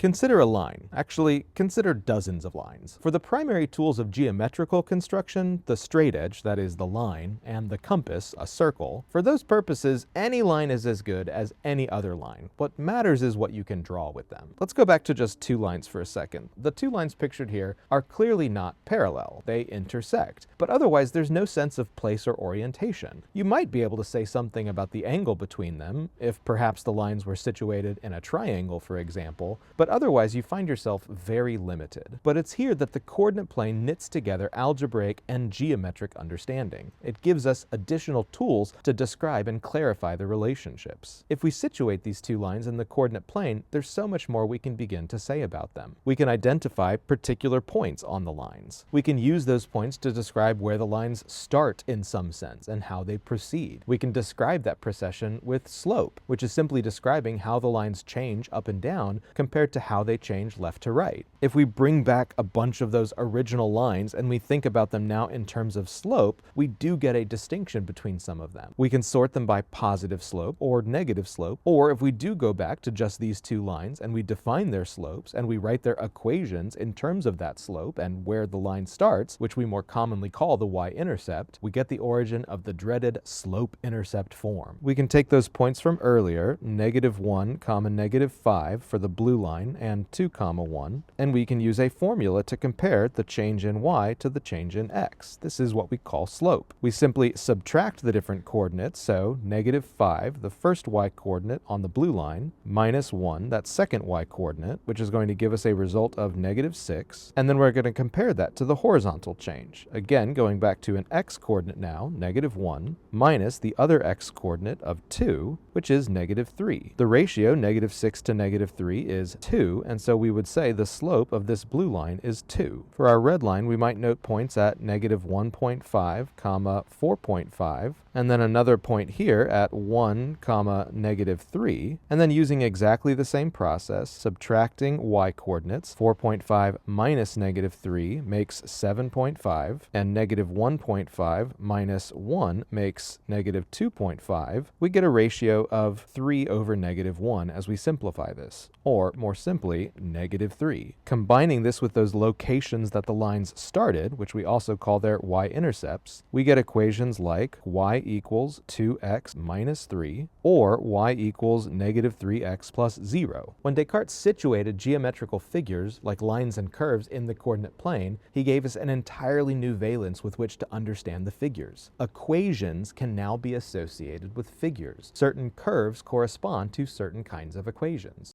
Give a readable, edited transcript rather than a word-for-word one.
Consider a line. Actually, consider dozens of lines. For the primary tools of geometrical construction, the straightedge, that is the line, and the compass, a circle, for those purposes, any line is as good as any other line. What matters is what you can draw with them. Let's go back to just two lines for a second. The two lines pictured here are clearly not parallel. They intersect. But otherwise, there's no sense of place or orientation. You might be able to say something about the angle between them, if perhaps the lines were situated in a triangle, for example, but otherwise you find yourself very limited. But it's here that the coordinate plane knits together algebraic and geometric understanding. It gives us additional tools to describe and clarify the relationships. If we situate these two lines in the coordinate plane, there's so much more we can begin to say about them. We can identify particular points on the lines. We can use those points to describe where the lines start in some sense and how they proceed. We can describe that procession with slope, which is simply describing how the lines change up and down compared to how they change left to right. If we bring back a bunch of those original lines and we think about them now in terms of slope, we do get a distinction between some of them. We can sort them by positive slope or negative slope, or if we do go back to just these two lines and we define their slopes and we write their equations in terms of that slope and where the line starts, which we more commonly call the y-intercept, we get the origin of the dreaded slope-intercept form. We can take those points from earlier, -1, -5 for the blue line and 2, 1, and we can use a formula to compare the change in y to the change in x. This is what we call slope. We simply subtract the different coordinates, so -5, the first y coordinate on the blue line, -1, that second y coordinate, which is going to give us a result of -6, and then we're going to compare that to the horizontal change. Again, going back to an x coordinate now, -1, minus the other x coordinate of 2, which is -3. The ratio, -6 to -3, is 2, and so we would say the slope of this blue line is 2. For our red line, we might note points at -1.5, 4.5, and then another point here at 1, -3, and then using exactly the same process, subtracting y coordinates, 4.5 minus -3 makes 7.5, and -1.5 minus 1 makes -2.5, we get a ratio of 3 over -1 as we simplify this, or more simply, -3. Combining this with those locations that the lines started, which we also call their y-intercepts, we get equations like y equals 2x minus 3, or y equals -3x plus 0. When Descartes situated geometrical figures, like lines and curves, in the coordinate plane, he gave us an entirely new valence with which to understand the figures. Equations can now be associated with figures. Certain curves correspond to certain kinds of equations.